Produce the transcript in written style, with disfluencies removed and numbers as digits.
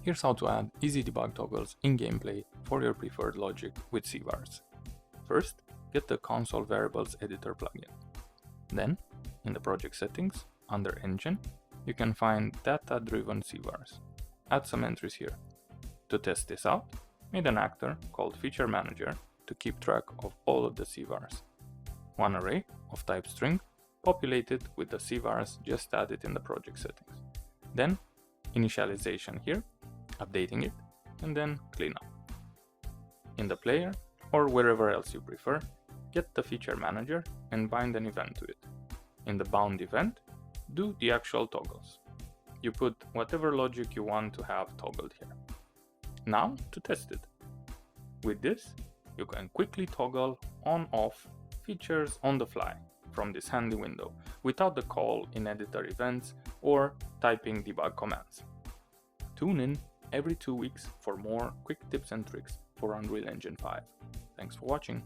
Here's how to add easy debug toggles in gameplay for your preferred logic with CVars. First, get the console variables editor plugin. Then, in the project settings, under Engine, you can find Data Driven CVars. Add some entries here. To test this out, made an actor called Feature Manager to keep track of all of the CVars. One array of type string populated with the CVars just added in the project settings. Then, initialization here, updating it, and then cleanup. In the player, or wherever else you prefer, get the Feature Manager and bind an event to it. In the bound event, do the actual toggles. You put whatever logic you want to have toggled here. Now to test it. With this, you can quickly toggle on-off features on the fly from this handy window without the call in editor events or typing debug commands. Tune in every 2 weeks for more quick tips and tricks for Unreal Engine 5. Thanks for watching.